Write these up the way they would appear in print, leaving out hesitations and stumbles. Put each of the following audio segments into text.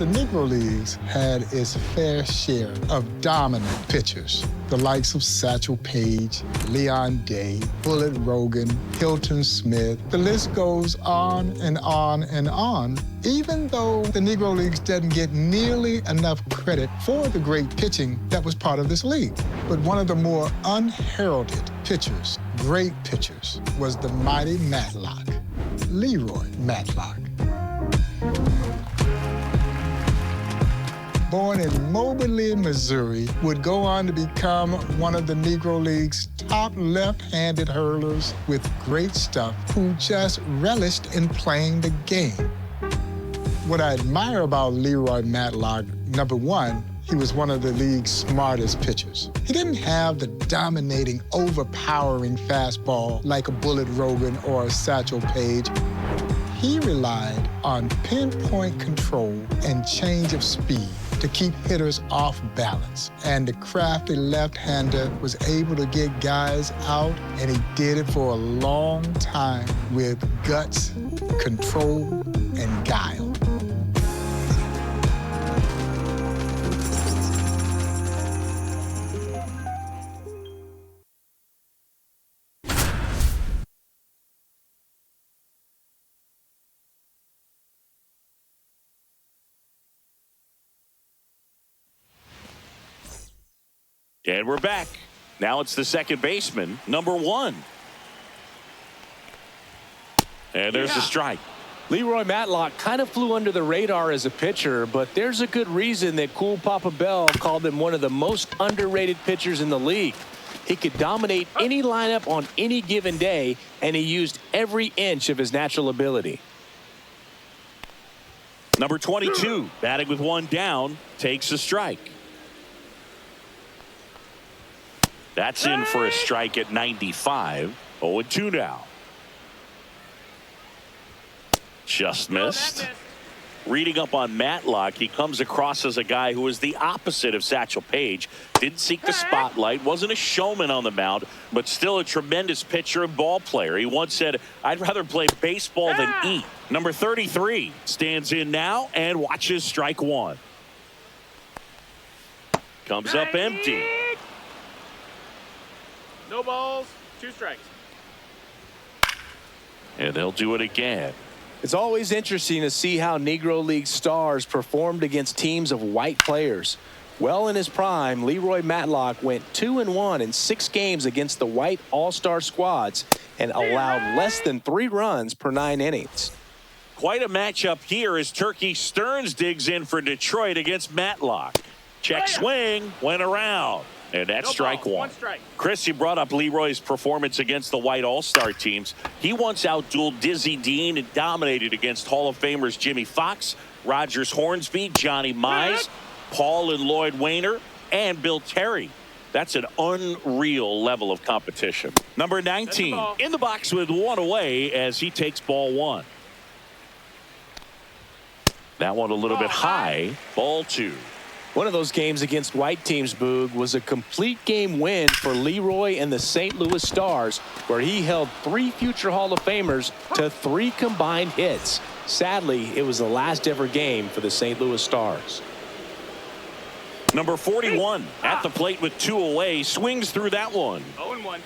The Negro Leagues had its fair share of dominant pitchers, the likes of Satchel Paige, Leon Day, Bullet Rogan, Hilton Smith. The list goes on and on and on, even though the Negro Leagues doesn't get nearly enough credit for the great pitching that was part of this league. But one of the more unheralded pitchers, great pitchers, was the Mighty Matlock, Leroy Matlock. Born in Moberly, Missouri, would go on to become one of the Negro League's top left-handed hurlers with great stuff who just relished in playing the game. What I admire about Leroy Matlock, number one, he was one of the league's smartest pitchers. He didn't have the dominating, overpowering fastball like a Bullet Rogan or a Satchel Paige. He relied on pinpoint control and change of speed to keep hitters off balance. And the crafty left-hander was able to get guys out, and he did it for a long time with guts, control, and guile. And we're back. Now it's the second baseman, number one. And there's the strike. Leroy Matlock kind of flew under the radar as a pitcher, but there's a good reason that Cool Papa Bell called him one of the most underrated pitchers in the league. He could dominate any lineup on any given day, and he used every inch of his natural ability. Number 22, batting with one down, takes a strike. That's in for a strike at 95. 0-2 now. Just missed. Reading up on Matlock, he comes across as a guy who is the opposite of Satchel Paige. Didn't seek the spotlight, wasn't a showman on the mound, but still a tremendous pitcher and ball player. He once said, "I'd rather play baseball than eat." Number 33 stands in now and watches strike one. Comes up empty. No balls, 2 strikes. And they'll do it again. It's always interesting to see how Negro League stars performed against teams of white players. Well in his prime, Leroy Matlock went 2-1 in 6 games against the white all-star squads and allowed less than 3 runs per 9 innings. Quite a matchup here as Turkey Stearns digs in for Detroit against Matlock. Check swing, went around. And that's strike one. Chris, you brought up Leroy's performance against the white all-star teams. He once outdueled Dizzy Dean and dominated against Hall of Famers Jimmy Fox, Rogers Hornsby, Johnny Mize, Paul and Lloyd Wainer, and Bill Terry. That's an unreal level of competition. Number 19 in the box with one away as he takes ball one. That one a little bit high. Ball 2. One of those games against white teams, Boog, was a complete game win for Leroy and the St. Louis Stars, where he held 3 future Hall of Famers to 3 combined hits. Sadly, it was the last ever game for the St. Louis Stars. Number 41 at the plate with 2 away, swings through that one. 0-1.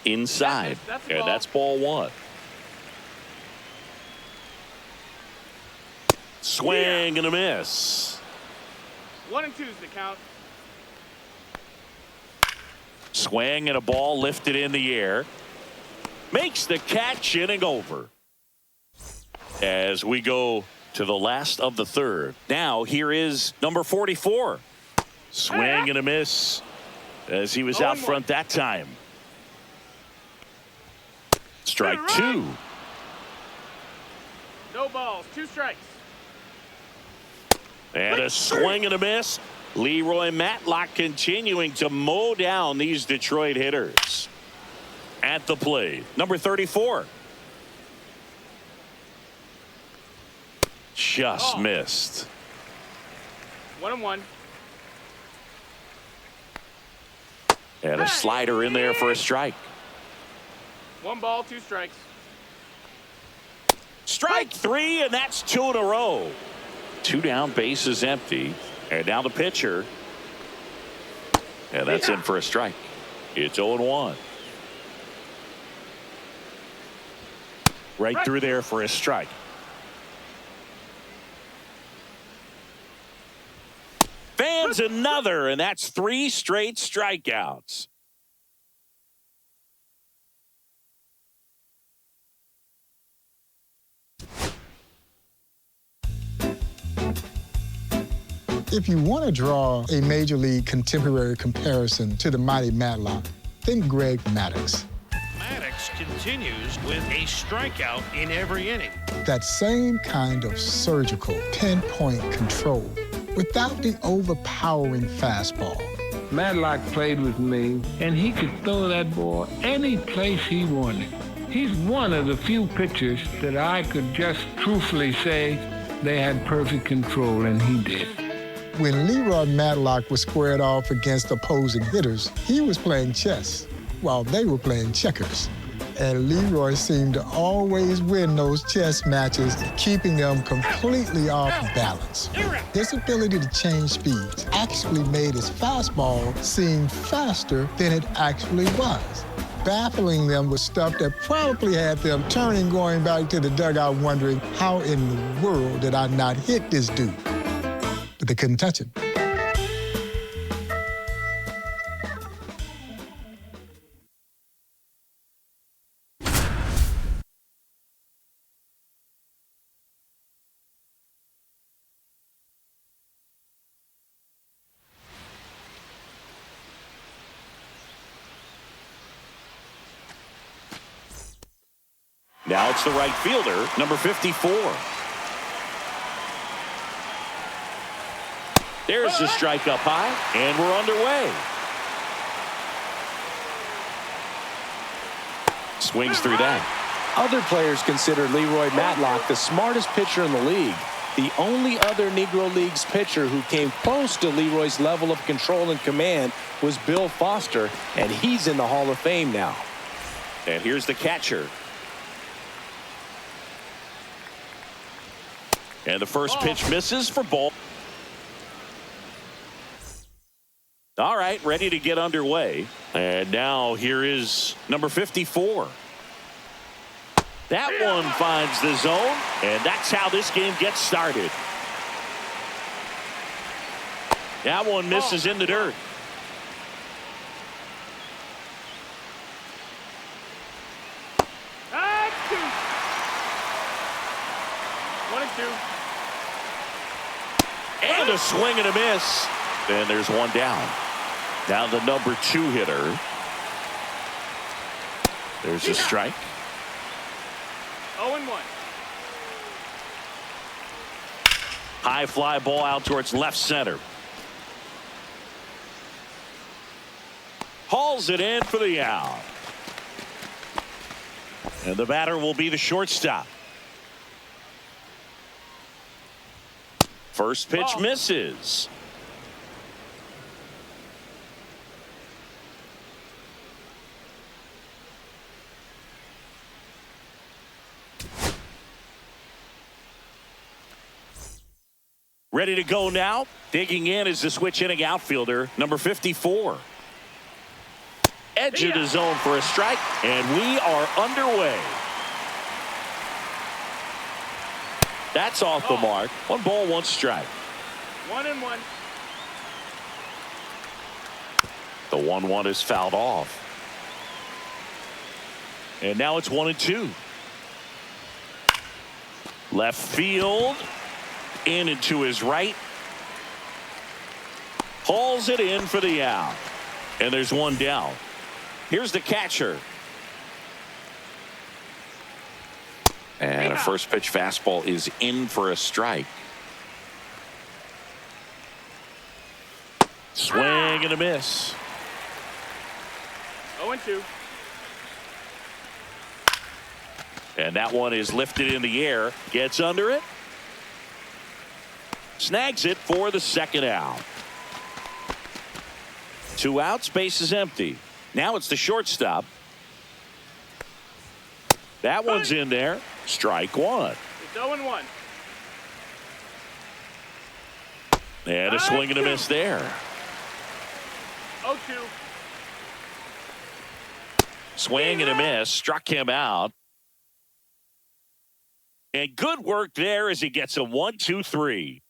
Inside, and that's ball 1. Swing and a miss. 1 and 2's the count. Swing and a ball lifted in the air. Makes the catch, inning over. As we go to the last of the third. Now here is number 44. Swing and a miss as he was out front that time. Strike 2. No balls, 2 strikes. And a swing and a miss. Leroy Matlock continuing to mow down these Detroit hitters. At the plate, number 34. Just missed. 1-1. And a slider in there for a strike. 1 ball, 2 strikes. Strike three, and that's two in a row. Two down, bases empty. And now the pitcher. And that's in for a strike. It's 0-1. Right through there for a strike. Fans another, and that's 3 straight strikeouts. If you want to draw a Major League contemporary comparison to the Mighty Matlock, think Greg Maddux. Maddux continues with a strikeout in every inning. That same kind of surgical, pinpoint control without the overpowering fastball. Matlock played with me, and he could throw that ball any place he wanted. He's one of the few pitchers that I could just truthfully say they had perfect control, and he did. When Leroy Matlock was squared off against opposing hitters, he was playing chess while they were playing checkers. And Leroy seemed to always win those chess matches, keeping them completely off balance. His ability to change speeds actually made his fastball seem faster than it actually was, baffling them with stuff that probably had them turning, going back to the dugout, wondering, how in the world did I not hit this dude? But they couldn't touch him. Now it's the right fielder, number 54. There's the strike up high, and we're underway. Swings through that. Other players consider Leroy Matlock the smartest pitcher in the league. The only other Negro Leagues pitcher who came close to Leroy's level of control and command was Bill Foster, and he's in the Hall of Fame now. And here's the catcher. And the first pitch misses for ball. All right, ready to get underway. And now here is number 54. That one finds the zone, and that's how this game gets started. That one misses in the dirt. And a swing and a miss. And there's one down. Now the number 2 hitter. There's a strike. 0-1. High fly ball out towards left center. Hauls it in for the out. And the batter will be the shortstop. First pitch misses. Ready to go now. Digging in is the switch inning outfielder, number 54. Edge of the zone for a strike, and we are underway. That's off the mark. 1 ball, 1 strike. 1-1. The 1-1 is fouled off. And now it's 1-2. Left field. In and to his right. Hauls it in for the out. And there's one down. Here's the catcher. And a first pitch fastball is in for a strike. Swing and a miss. 0-2. And that one is lifted in the air. Gets under it. Snags it for the second out. 2 outs, base is empty. Now it's the shortstop. That one's in there. Strike one. It's 0-1. And a swing and a miss there. 0-2. Swing and a miss. Struck him out. And good work there as he gets a 1-2-3.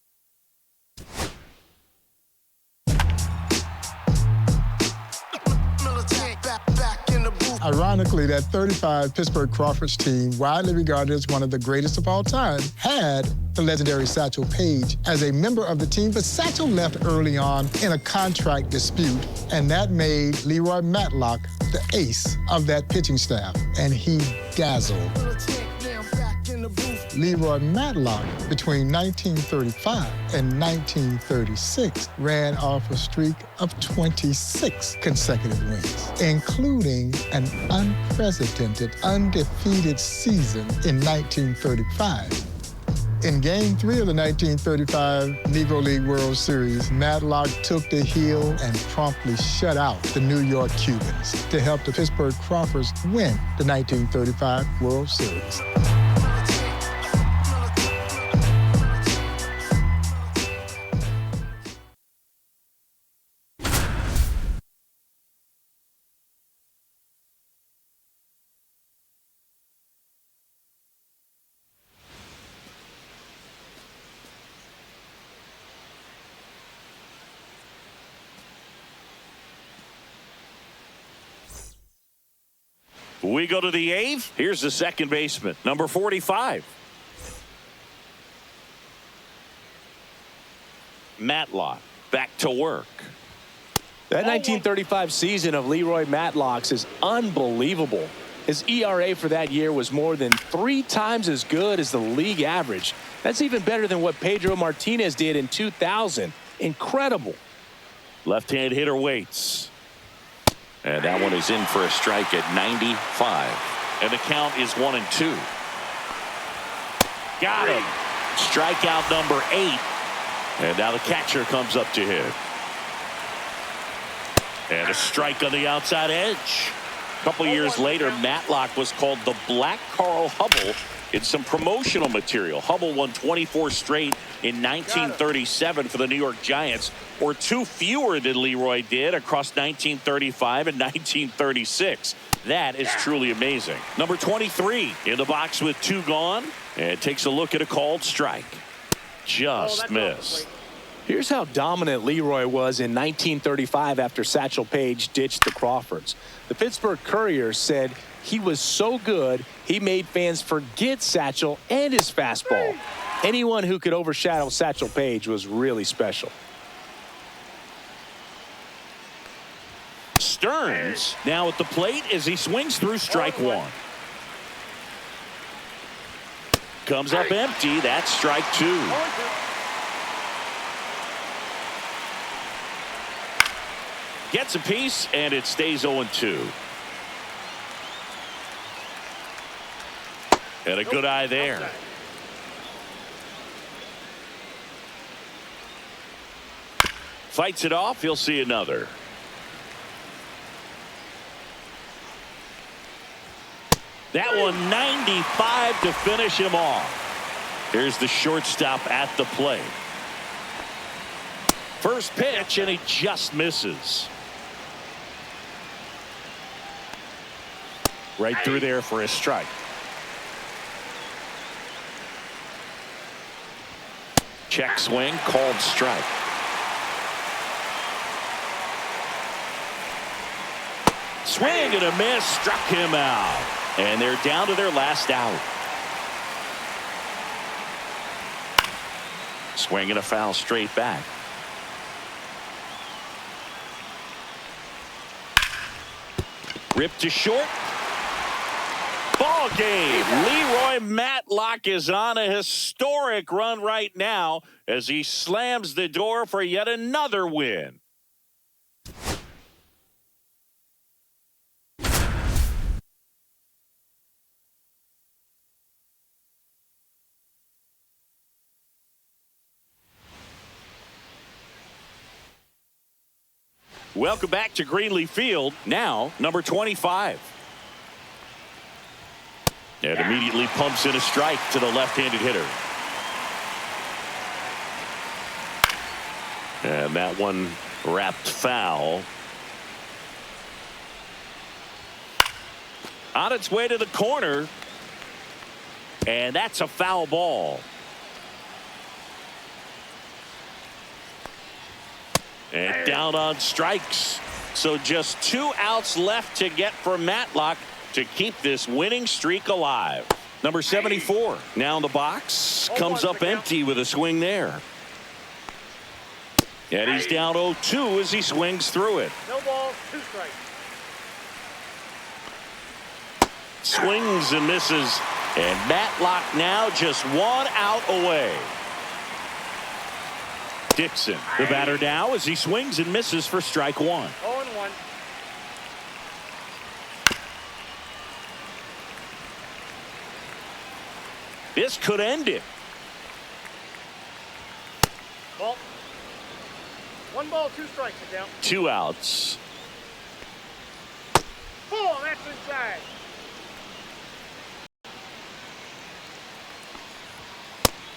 Ironically, that 35 Pittsburgh Crawfords team, widely regarded as one of the greatest of all time, had the legendary Satchel Paige as a member of the team, but Satchel left early on in a contract dispute, and that made Leroy Matlock the ace of that pitching staff, and he dazzled. Leroy Matlock, between 1935 and 1936, ran off a streak of 26 consecutive wins, including an unprecedented, undefeated season in 1935. In Game 3 of the 1935 Negro League World Series, Matlock took the heel and promptly shut out the New York Cubans to help the Pittsburgh Crawfords win the 1935 World Series. We go to the 8th. Here's the second baseman, number 45. Matlock back to work. That 1935 season of Leroy Matlock's is unbelievable. His ERA for that year was more than 3 times as good as the league average. That's even better than what Pedro Martinez did in 2000. Incredible. Left-hand hitter waits. And that one is in for a strike at 95. And the count is 1-2. Got him. Strikeout number 8. And now the catcher comes up to hit. And a strike on the outside edge. A couple years later, Matlock was called the Black Carl Hubble in some promotional material. Hubble won 24 straight in 1937 for the New York Giants, or 2 fewer than Leroy did across 1935 and 1936. That is truly amazing. Number 23 in the box with 2 gone, and takes a look at a called strike. Just missed. Here's how dominant Leroy was in 1935 after Satchel Paige ditched the Crawfords. The Pittsburgh Courier said he was so good he made fans forget Satchel and his fastball. Anyone who could overshadow Satchel Paige was really special. Stearns now at the plate as he swings through strike 1. Comes up empty. That's strike 2. Gets a piece, and it stays 0-2. And a good eye there. Fights it off. He'll see another. That one 95 to finish him off. Here's the shortstop at the plate. First pitch, and he just misses. Right through there for a strike. Check swing, called strike. Swing and a miss, struck him out. And they're down to their last out. Swing and a foul straight back. Ripped to short. Ball game. Leroy Matlock is on a historic run right now as he slams the door for yet another win. Welcome back to Greenleaf Field. Now, number 25. And immediately pumps in a strike to the left-handed hitter. And that one wrapped foul. On its way to the corner. And that's a foul ball. And down on strikes. So just 2 outs left to get for Matlock to keep this winning streak alive. Number 74 now in the box. Comes up empty with a swing there. And he's down 0-2 as he swings through it. No ball, 2 strikes. Swings and misses. And Matlock now just 1 out away. Dixon, the batter now as he swings and misses for strike 1. 0-1. This could end it. Ball. 1 ball, 2 strikes. It down. 2 outs. Ball, that's inside.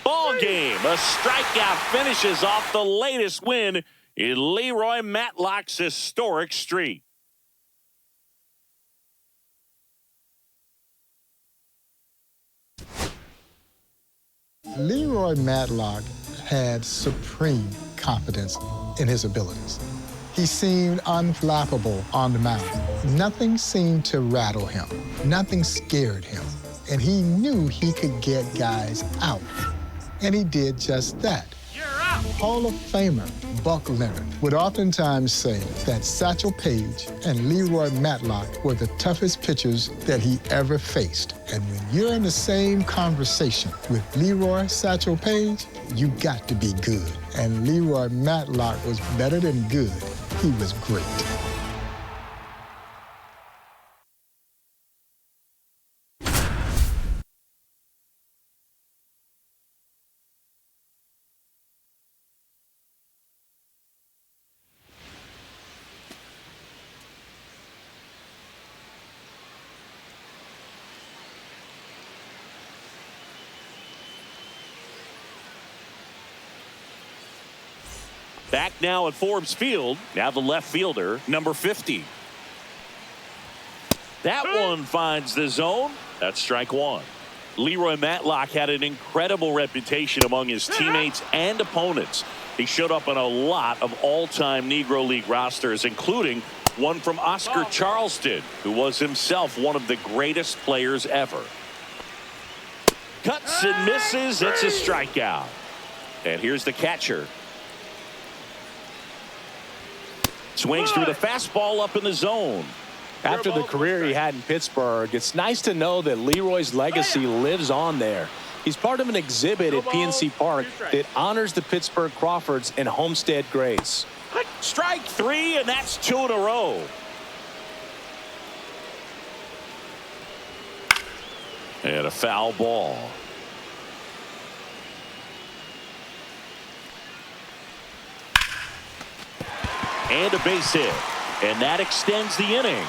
Ball game. A strikeout finishes off the latest win in Leroy Matlock's historic streak. Leroy Matlock had supreme confidence in his abilities. He seemed unflappable on the mound. Nothing seemed to rattle him. Nothing scared him. And he knew he could get guys out. And he did just that. You're out. Hall of Famer Buck Leonard would oftentimes say that Satchel Paige and Leroy Matlock were the toughest pitchers that he ever faced. And when you're in the same conversation with Leroy Satchel Paige, you got to be good. And Leroy Matlock was better than good. He was great. Back now at Forbes Field. Now the left fielder, number 50. That one finds the zone. That's strike 1. Leroy Matlock had an incredible reputation among his teammates and opponents. He showed up on a lot of all-time Negro League rosters, including one from Oscar Charleston, who was himself one of the greatest players ever. Cuts and misses. It's a strikeout. And here's the catcher. Swings through the fastball up in the zone. After the career he had in Pittsburgh, it's nice to know that Leroy's legacy lives on there. He's part of an exhibit at PNC Park that honors the Pittsburgh Crawfords and Homestead Grays. Strike 3, and that's 2 in a row. And a foul ball. And a base hit. And that extends the inning.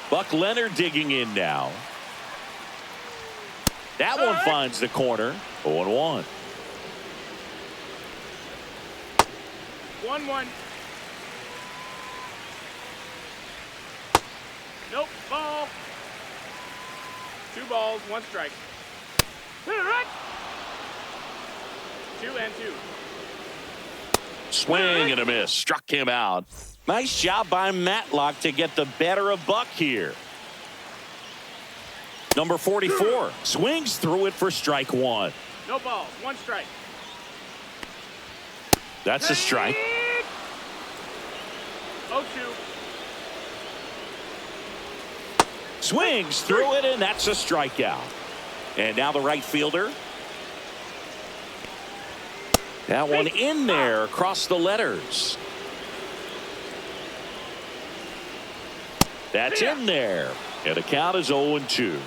Buck Leonard digging in now. That one finds the corner. 0-1. 1-1. Nope. Ball. 2 balls, 1 strike. 2-2. Swing and a miss. Struck him out. Nice job by Matlock to get the better of Buck here. Number 44 swings through it for strike 1. No balls, 1 strike. That's a strike. 0-2. Swings through it, and that's a strikeout. And now the right fielder. That one in there across the letters. That's in there. And the count is 0-2.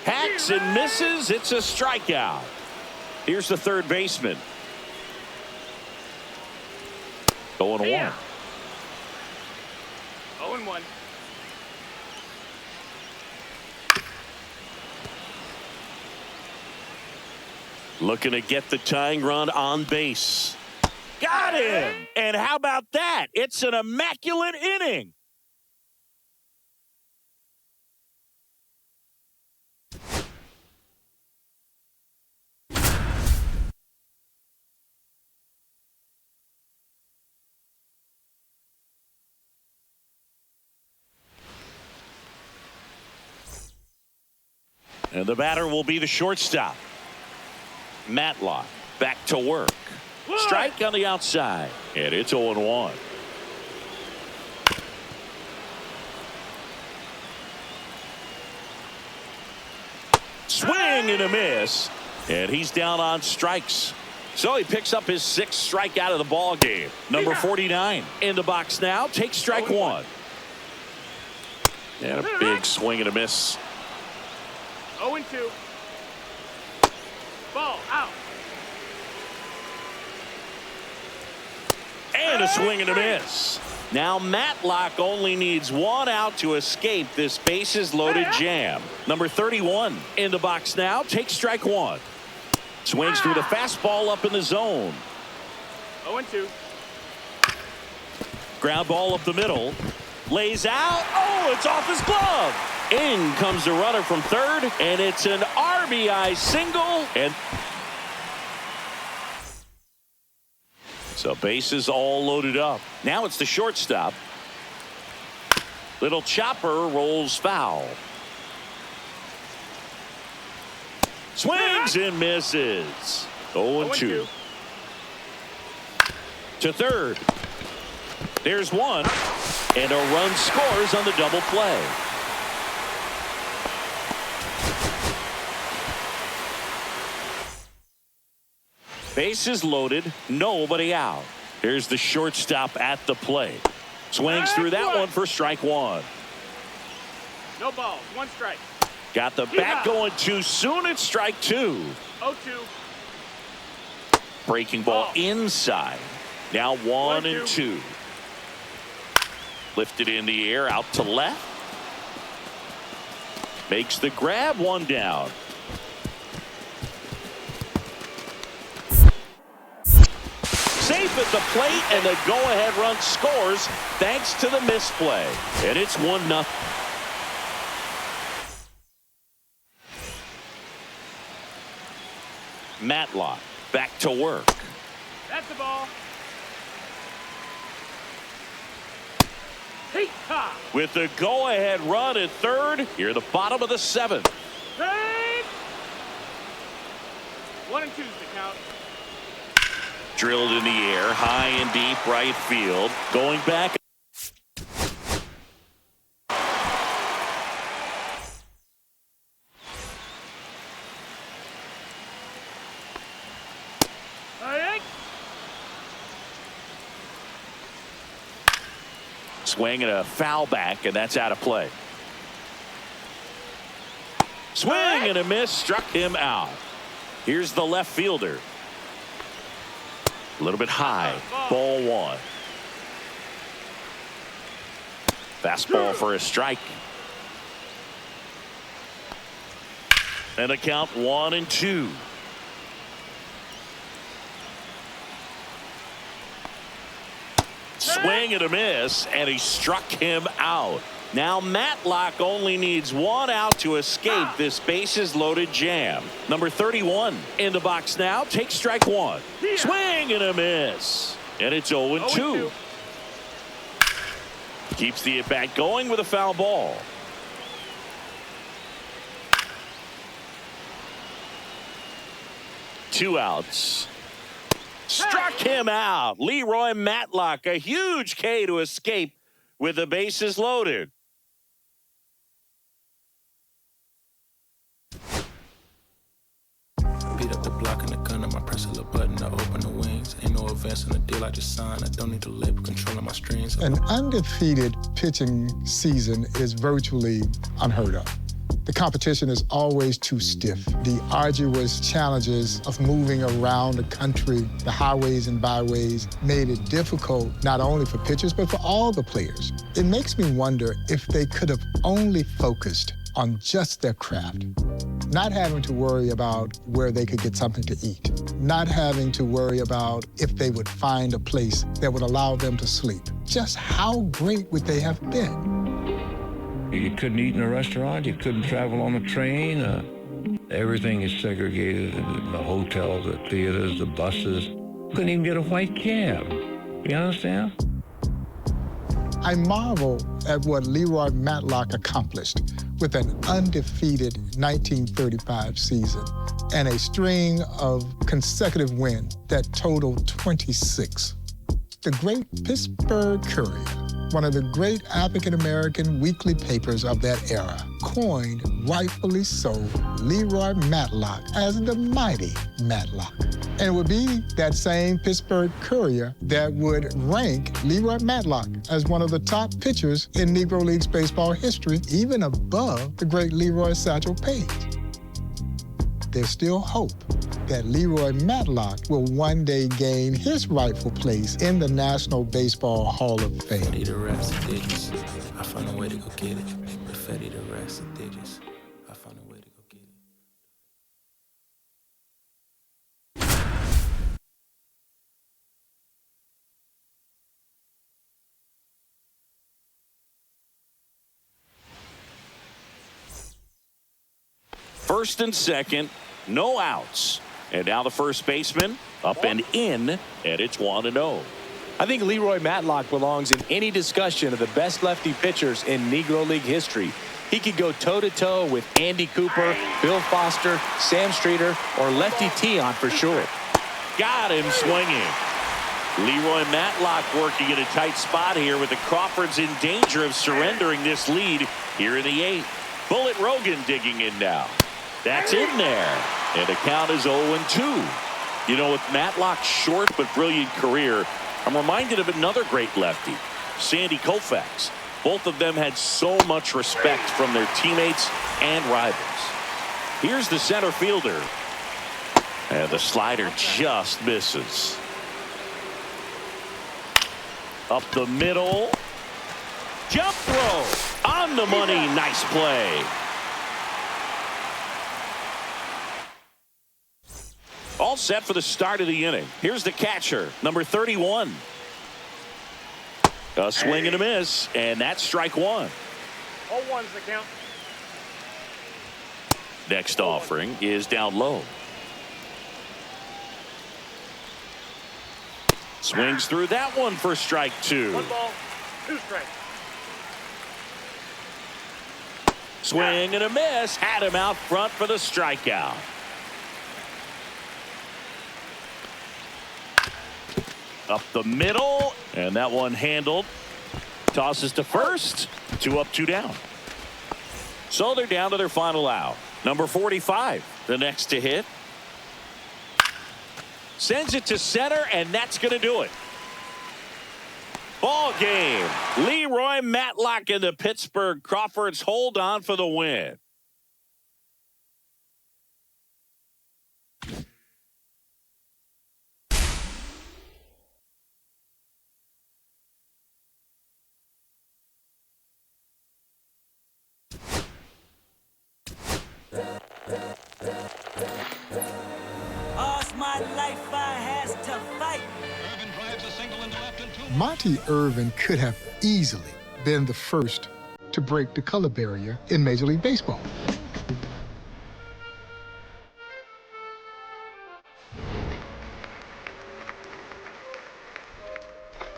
Hacks and misses. It's a strikeout. Here's the third baseman. 0-1. 0-1. Looking to get the tying run on base. Got him! And how about that? It's an immaculate inning. And the batter will be the shortstop. Matlock back to work. Strike on the outside. And it's 0-1. Swing and a miss. And he's down on strikes. So he picks up his 6th strikeout of the ball game. Number 49 in the box now. Takes strike 1. And a big swing and a miss. 0-2. Ball out. And a swing and a miss. Now Matlock only needs 1 out to escape this bases loaded jam. Number 31 in the box now. Takes strike 1. Swings through the fastball up in the zone. 0-2. Ground ball up the middle. Lays out. Oh, it's off his glove. In comes the runner from third, and it's an RBI single. And so bases all loaded up. Now it's the shortstop. Little chopper rolls foul. Swings and misses. 0-2. To third. There's one. And a run scores on the double play. Bases loaded, nobody out. Here's the shortstop at the plate. Swings through that one for strike 1. No balls, 1 strike. Got the bat going too soon. It's strike 2. 0-2. Breaking ball inside. Now 1-2. Lifted in the air out to left. Makes the grab, 1 down. Safe at the plate, and the go-ahead run scores thanks to the misplay. And it's 1-0. Matlock back to work. That's the ball. With the go-ahead run at third, here the bottom of the 7th. 1-2's the count. Drilled in the air, high and deep right field. Going back. Swing and a foul back, and that's out of play. Swing and a miss, struck him out. Here's the left fielder. A little bit high. Ball 1. Fastball for a strike. And a count 1-2. Swing and a miss, and he struck him out. Now Matlock only needs 1 out to escape this bases loaded jam. Number 31 in the box now. Takes strike 1. Swing and a miss. And it's 0-2. Keeps the at bat going with a foul ball. Two outs. Struck him out. Leroy Matlock, a huge K to escape with the bases loaded. Beat up the block and the gun, I press a little button, I open the wings. Ain't no advance in the deal, I just signed. I don't need to labor controlling my strings. An undefeated pitching season is virtually unheard of. The competition is always too stiff. The arduous challenges of moving around the country, the highways and byways, made it difficult not only for pitchers, but for all the players. It makes me wonder if they could have only focused on just their craft. Not having to worry about where they could get something to eat. Not having to worry about if they would find a place that would allow them to sleep. Just how great would they have been? You couldn't eat in a restaurant, you couldn't travel on a train. Everything is segregated, the hotels, the theaters, the buses. Couldn't even get a white cab. You understand? I marvel at what Leroy Matlock accomplished with an undefeated 1935 season and a string of consecutive wins that totaled 26. The great Pittsburgh Courier, one of the great African-American weekly papers of that era, coined, rightfully so, Leroy Matlock as the Mighty Matlock. And it would be that same Pittsburgh Courier that would rank Leroy Matlock as one of the top pitchers in Negro Leagues baseball history, even above the great Leroy Satchel Paige. There's still hope that Leroy Matlock will one day gain his rightful place in the National Baseball Hall of Fame. Fetty the rest of digits. I found a way to go get it. But Fetty the rest of digits. I found a way to go get it. First and second, no outs. And now the first baseman up and in, and it's 1-0. I think Leroy Matlock belongs in any discussion of the best lefty pitchers in Negro League history. He could go toe-to-toe with Andy Cooper, Bill Foster, Sam Streeter, or Lefty Tion for sure. Got him swinging. Leroy Matlock working in a tight spot here with the Crawfords in danger of surrendering this lead here in the 8th. Bullet Rogan digging in now. That's in there. And the count is 0-2. You know, with Matlock's short but brilliant career, I'm reminded of another great lefty, Sandy Koufax. Both of them had so much respect from their teammates and rivals. Here's the center fielder. And the slider just misses. Up the middle. Jump throw. On the money. Nice play. All set for the start of the inning. Here's the catcher, number 31. A swing and a miss, and that's strike one. 0-1's the count. Next offering is down low. Swings through that one for strike two. 1 ball, 2 strikes. Swing and a miss. Had him out front for the strikeout. Up the middle, and that one handled. Tosses to first. 2 up, 2 down. So they're down to their final out. Number 45, the next to hit. Sends it to center, and that's going to do it. Ball game. Leroy Matlock and the Pittsburgh Crawfords hold on for the win. Monte Irvin could have easily been the first to break the color barrier in Major League Baseball.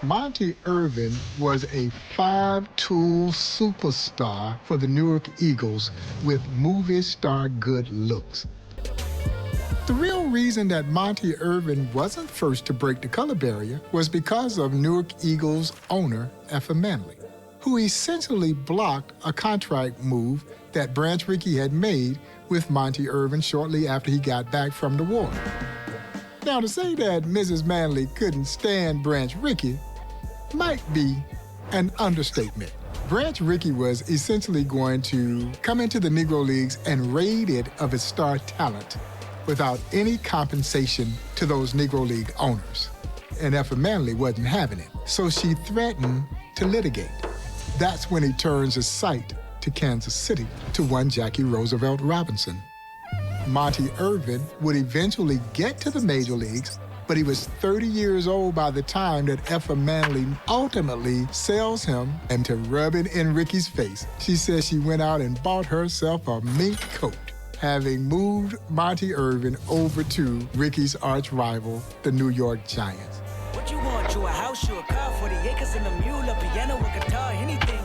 Monte Irvin was a 5-tool superstar for the Newark Eagles with movie star good looks. The real reason that Monte Irvin wasn't first to break the color barrier was because of Newark Eagles owner Effa Manley, who essentially blocked a contract move that Branch Rickey had made with Monte Irvin shortly after he got back from the war. Now, to say that Mrs. Manley couldn't stand Branch Rickey might be an understatement. Branch Rickey was essentially going to come into the Negro Leagues and raid it of its star talent without any compensation to those Negro League owners. And Effa Manley wasn't having it, so she threatened to litigate. That's when he turns his sight to Kansas City, to one Jackie Roosevelt Robinson. Monte Irvin would eventually get to the major leagues, but he was 30 years old by the time that Effa Manley ultimately sells him, and to rub it in Ricky's face, she says she went out and bought herself a mink coat, having moved Monte Irvin over to Ricky's arch rival, the New York Giants. What you want? You a house, you a car, 40 acres and a mule, a piano, a guitar, anything.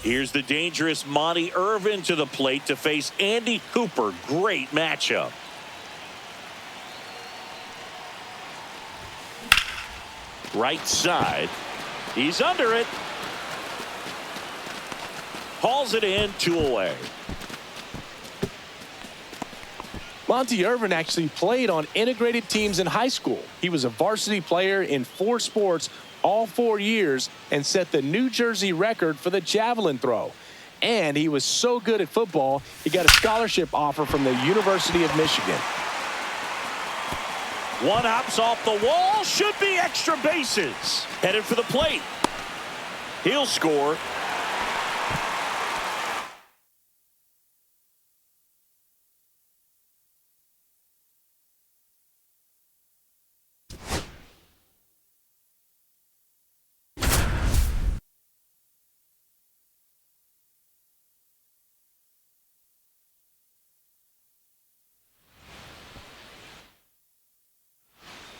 Here's the dangerous Monte Irvin to the plate to face Andy Cooper. Great matchup. Right side. He's under it. Hauls it in, 2 away. Monte Irvin actually played on integrated teams in high school. He was a varsity player in 4 sports all 4 years and set the New Jersey record for the javelin throw. And he was so good at football, he got a scholarship offer from the University of Michigan. One hops off the wall, should be extra bases. Headed for the plate. He'll score.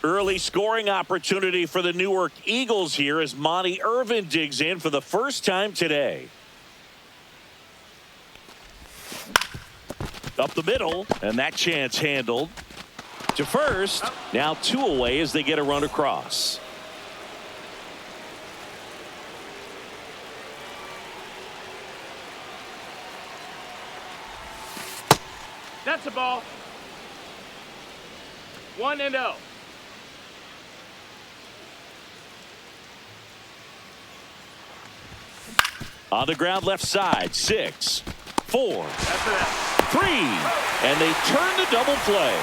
Early scoring opportunity for the Newark Eagles here as Monte Irvin digs in for the first time today. Up the middle, and that chance handled. To first, now 2 away as they get a run across. That's a ball. 1-0. On the ground left side, 6, 4, 3, and they turn the double play.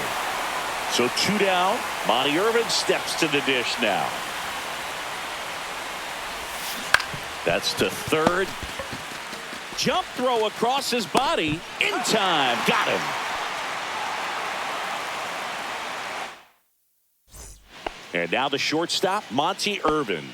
So 2 down. Monte Irvin steps to the dish now. That's to third. Jump throw across his body. In time. Got him. And now the shortstop, Monte Irvin.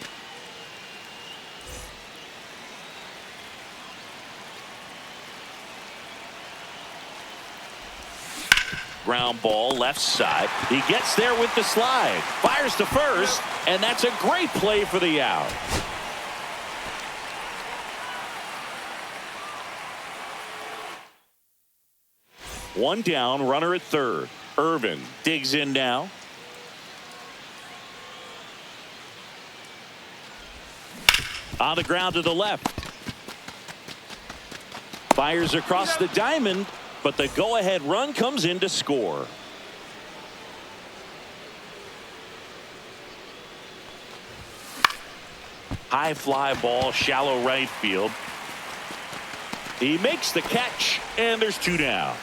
Ground ball left side. He gets there with the slide. Fires to first, and that's a great play for the out. One down, runner at third. Irvin digs in now. On the ground to the left. Fires across the diamond, but the go-ahead run comes in to score. High fly ball, shallow right field. He makes the catch, and there's 2 down.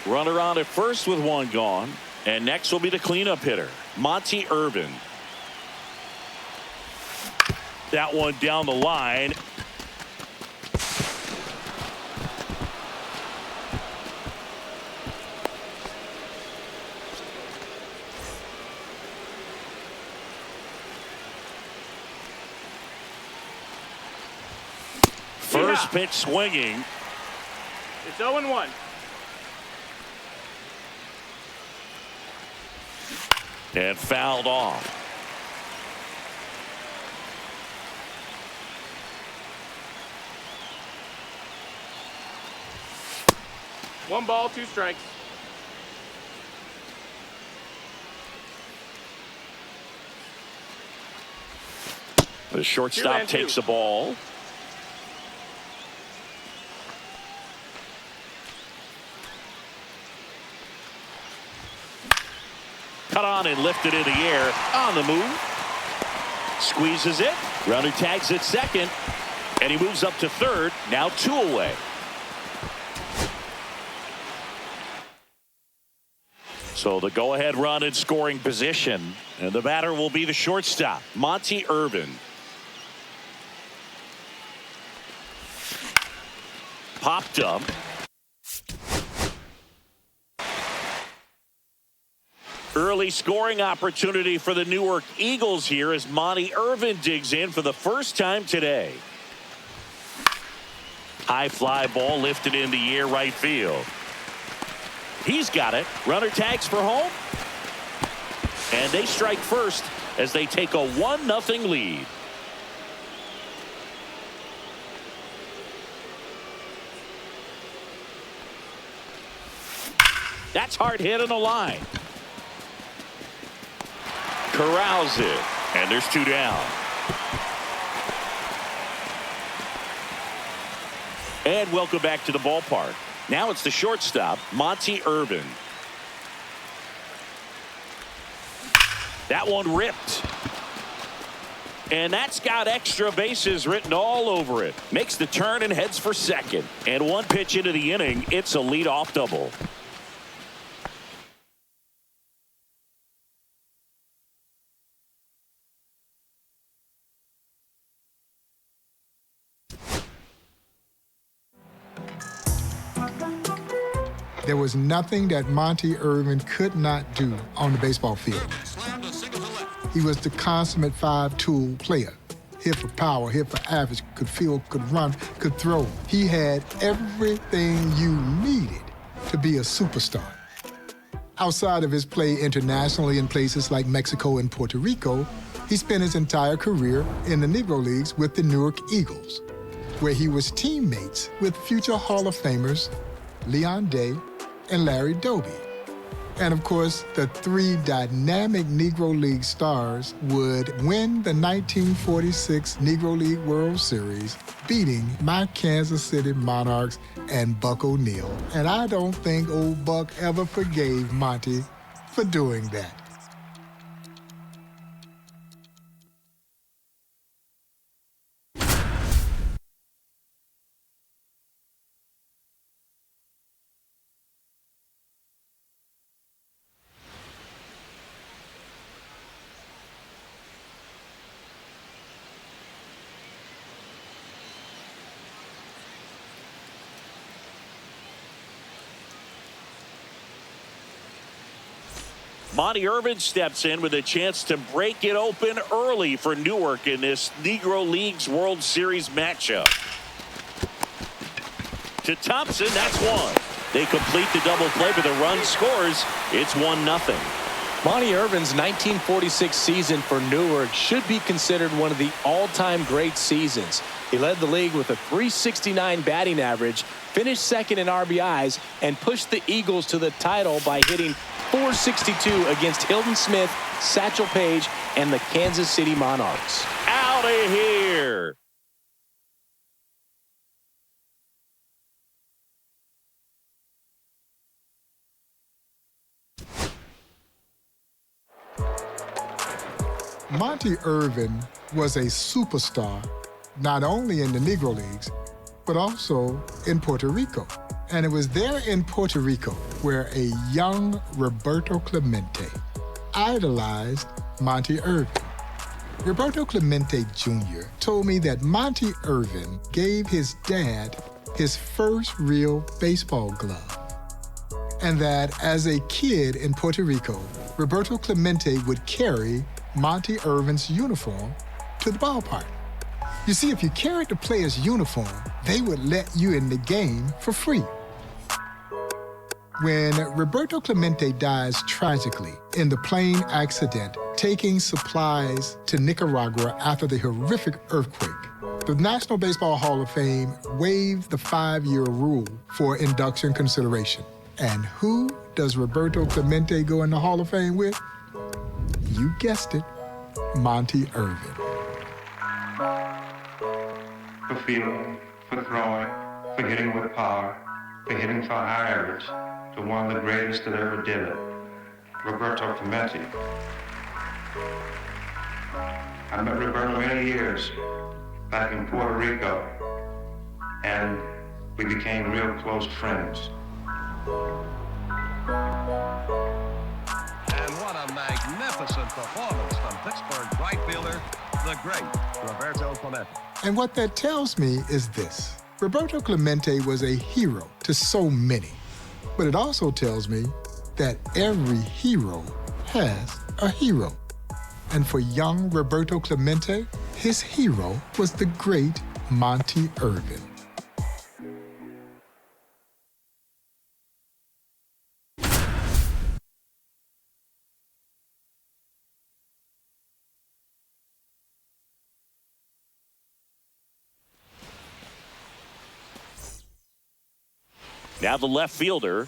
Runner on at first with 1 gone, and next will be the cleanup hitter, Monte Irvin. That one down the line. First pitch swinging. It's 0-1. And fouled off. One ball, 2 strikes. The shortstop takes the ball. Cut on and lifted in the air. On the move. Squeezes it. Runner tags at second. And he moves up to third. Now 2 away. So the go-ahead run in scoring position. And the batter will be the shortstop, Monte Irvin. Popped up. Early scoring opportunity for the Newark Eagles here as Mighty Irvin digs in for the first time today. High fly ball lifted in the air right field. He's got it. Runner tags for home. And they strike first as they take a 1-0 lead. That's hard hit on the line. Corrals it. And there's 2 down. And welcome back to the ballpark. Now it's the shortstop, Monte Irvin. That one ripped. And that's got extra bases written all over it. Makes the turn and heads for second. And 1 pitch into the inning, it's a leadoff double. There was nothing that Monte Irvin could not do on the baseball field. He was the consummate 5-tool player. Hit for power, hit for average, could field, could run, could throw. He had everything you needed to be a superstar. Outside of his play internationally in places like Mexico and Puerto Rico, he spent his entire career in the Negro Leagues with the Newark Eagles, where he was teammates with future Hall of Famers Leon Day and Larry Doby. And of course, the 3 dynamic Negro League stars would win the 1946 Negro League World Series, beating my Kansas City Monarchs and Buck O'Neil. And I don't think old Buck ever forgave Monte for doing that. Monte Irvin steps in with a chance to break it open early for Newark in this Negro Leagues World Series matchup. To Thompson, that's 1. They complete the double play, but the run scores. It's 1-0. Monte Irvin's 1946 season for Newark should be considered one of the all-time great seasons. He led the league with a .369 batting average, finished second in RBIs, and pushed the Eagles to the title by hitting .462 against Hilton Smith, Satchel Paige, and the Kansas City Monarchs. Out of here. Monte Irvin was a superstar, not only in the Negro Leagues, but also in Puerto Rico. And it was there in Puerto Rico where a young Roberto Clemente idolized Monte Irvin. Roberto Clemente Jr. told me that Monte Irvin gave his dad his first real baseball glove. And that as a kid in Puerto Rico, Roberto Clemente would carry Monte Irvin's uniform to the ballpark. You see, if you carried the player's uniform, they would let you in the game for free. When Roberto Clemente dies tragically in the plane accident taking supplies to Nicaragua after the horrific earthquake, the National Baseball Hall of Fame waived the 5-year rule for induction consideration. And who does Roberto Clemente go in the Hall of Fame with? You guessed it, Monte Irvin. for fielding, for throwing, for hitting with power, for hitting for high average, to one of the greatest that ever did it, Roberto Clemente. I met Roberto many years back in Puerto Rico, and we became real close friends. And what a magnificent performance from Pittsburgh right fielder, the great Roberto Clemente. And what that tells me is this. Roberto Clemente was a hero to so many. But it also tells me that every hero has a hero. And for young Roberto Clemente, his hero was the great Monte Irvin. Now the left fielder.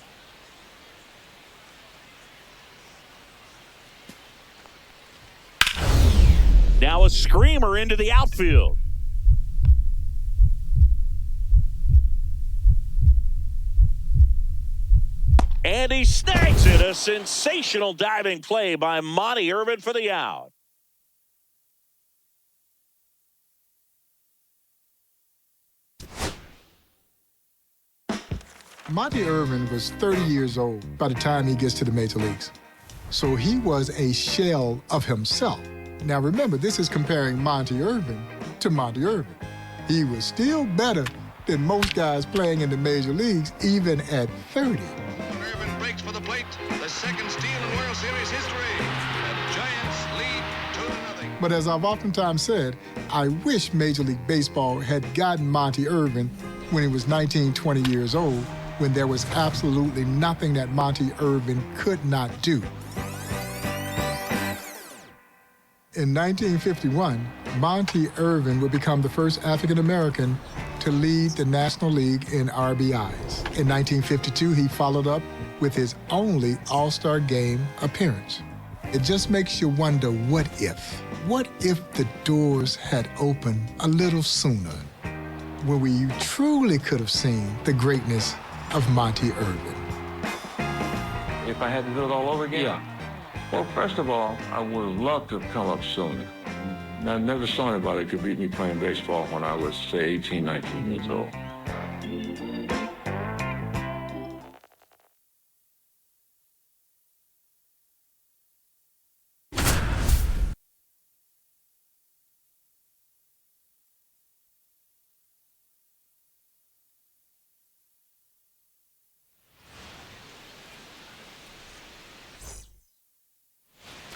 Now a screamer into the outfield. And he snags it. A sensational diving play by Monte Irvin for the out. Monte Irvin was 30 years old by the time he gets to the major leagues. So he was a shell of himself. Now remember, this is comparing Monte Irvin to Monte Irvin. He was still better than most guys playing in the major leagues, even at 30. Irvin breaks for the plate, the second steal in World Series history. The Giants lead 2-0. But as I've oftentimes said, I wish Major League Baseball had gotten Monte Irvin when he was 19, 20 years old, when there was absolutely nothing that Monte Irvin could not do. In 1951, Monte Irvin would become the first African-American to lead the National League in RBIs. In 1952, he followed up with his only All-Star Game appearance. It just makes you wonder, what if? What if the doors had opened a little sooner, where we truly could have seen the greatness of Monte Irvin? If I had to do it all over again? Yeah. Well, first of all, I would have loved to have come up sooner. I never saw anybody could beat me playing baseball when I was, say, 18, 19 years old.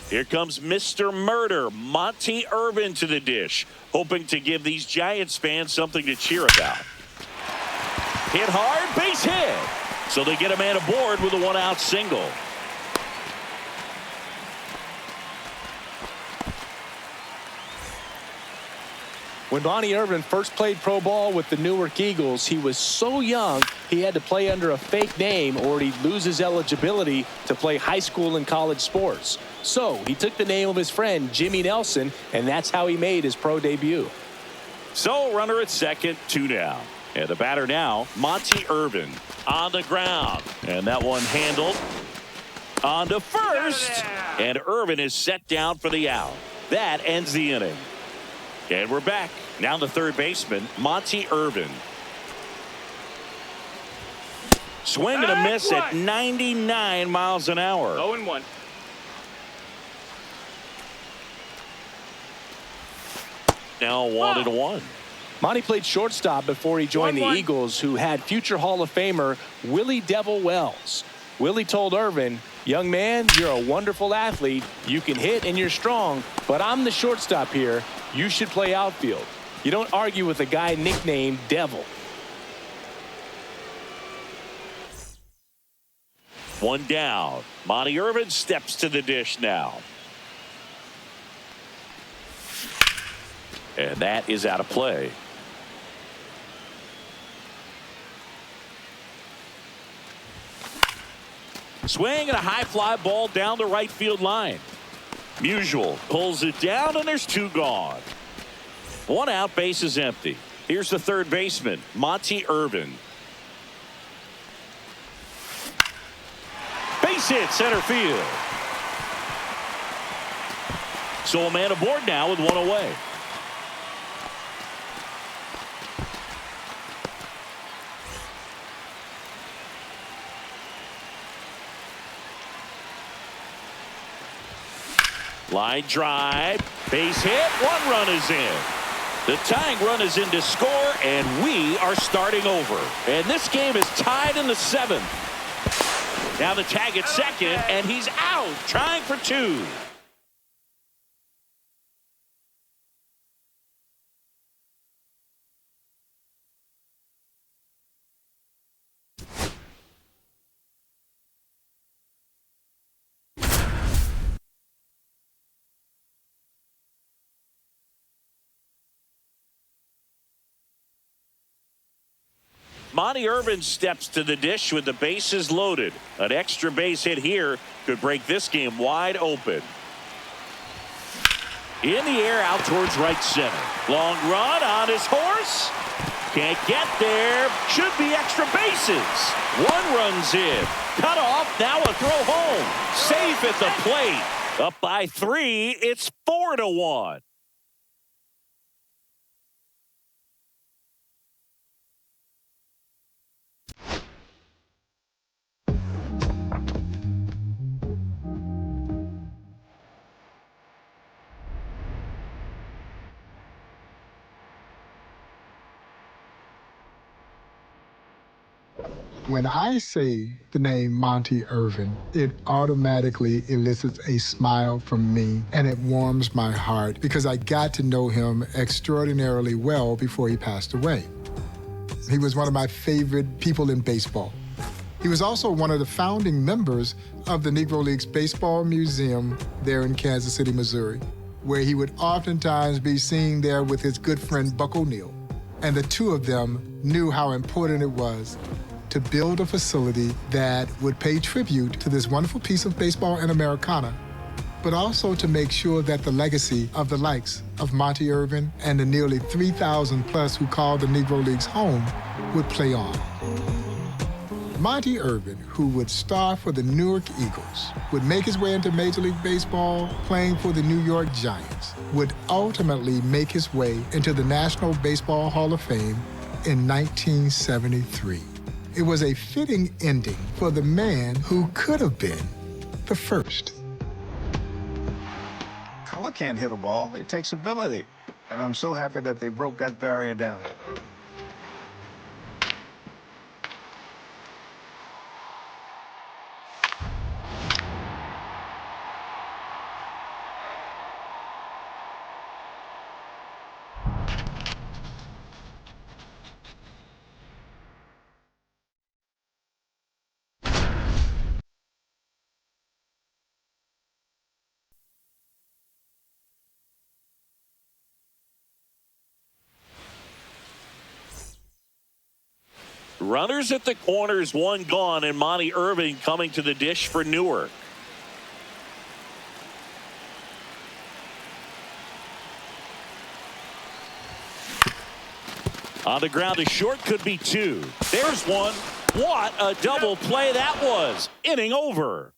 Here comes Mr. Murder, Monte Irvin to the dish, hoping to give these Giants fans something to cheer about. Hit hard, base hit. So they get a man aboard with a one-out single. When Monte Irvin first played pro ball with the Newark Eagles, he was so young he had to play under a fake name or he'd lose his eligibility to play high school and college sports. So he took the name of his friend Jimmy Nelson, and that's how he made his pro debut. So runner at second, 2 down. And the batter now, Monte Irvin on the ground. And that one handled on to first. And Irvin is set down for the out. That ends the inning. And we're back. Now the third baseman, Monte Irvin. Swing and a miss at 99 miles an hour. 0-1. Now 1-1. Monte played shortstop before he joined the Eagles, who had future Hall of Famer Willie Devil Wells. Willie told Irvin, "Young man, you're a wonderful athlete. You can hit and you're strong, but I'm the shortstop here. You should play outfield. You don't argue with a guy nicknamed Devil." One down. Monte Irvin steps to the dish now. And that is out of play. Swing and a high fly ball down the right field line. Musial pulls it down, and there's 2 gone. 1 out, base is empty. Here's the third baseman, Monte Irvin. Base hit center field. So a man aboard now with one away. Line drive, base hit, one run is in. The tying run is in to score, and we are starting over. And this game is tied in the 7th. Now the tag at second, and he's out, trying for 2. Monte Irvin steps to the dish with the bases loaded. An extra base hit here could break this game wide open. In the air out towards right center. Long run on his horse. Can't get there. Should be extra bases. One run's in. Cut off. Now a throw home. Safe at the plate. Up by 3. It's 4-1. When I say the name Monte Irvin, it automatically elicits a smile from me, and it warms my heart because I got to know him extraordinarily well before he passed away. He was one of my favorite people in baseball. He was also one of the founding members of the Negro Leagues Baseball Museum there in Kansas City, Missouri, where he would oftentimes be seen there with his good friend Buck O'Neill. And the two of them knew how important it was to build a facility that would pay tribute to this wonderful piece of baseball and Americana, but also to make sure that the legacy of the likes of Monte Irvin and the nearly 3,000 plus who called the Negro Leagues home would play on. Monte Irvin, who would star for the Newark Eagles, would make his way into Major League Baseball playing for the New York Giants, would ultimately make his way into the National Baseball Hall of Fame in 1973. It was a fitting ending for the man who could have been the first. Color can't hit a ball. It takes ability. And I'm so happy that they broke that barrier down. Runners at the corners, one gone, and Monte Irvin coming to the dish for Newark. On the ground to short, could be 2. There's one. What a double play that was. Inning over.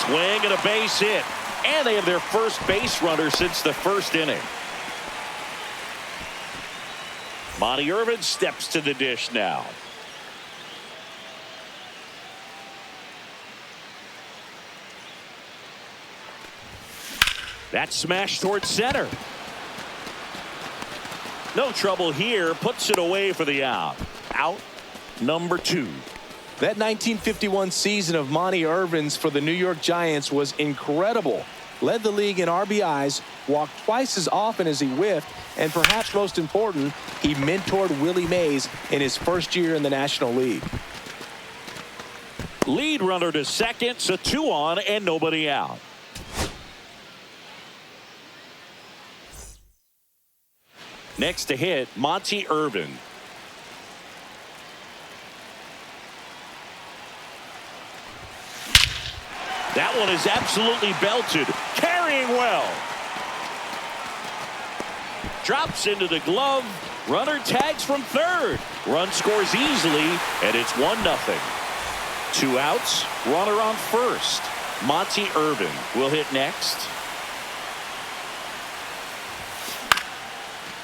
Swing and a base hit. And they have their first base runner since the first inning. Monte Irvin steps to the dish now. That smash towards center. No trouble here. Puts it away for the out. Out number 2. That 1951 season of Monte Irvin's for the New York Giants was incredible. Led the league in RBIs, walked twice as often as he whiffed, and perhaps most important, he mentored Willie Mays in his first year in the National League. Lead runner to second, so 2 on and nobody out. Next to hit, Monte Irvin. That one is absolutely belted. Carrying well. Drops into the glove. Runner tags from third. Run scores easily, and it's 1-0. 2 outs. Runner on first. Monte Irvin will hit next.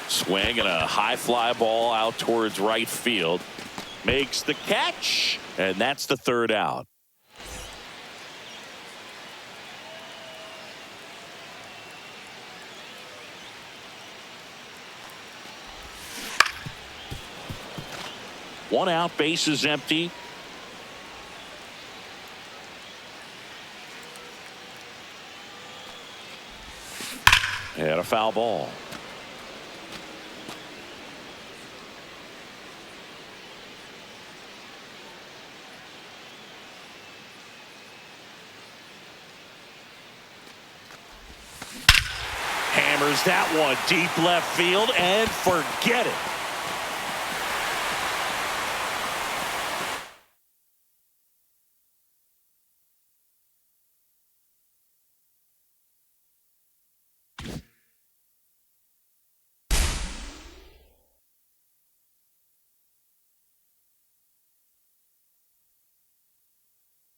Swing and a high fly ball out towards right field. Makes the catch, and that's the 3rd out. One out, bases empty. And a foul ball. Hammers that one deep left field and forget it.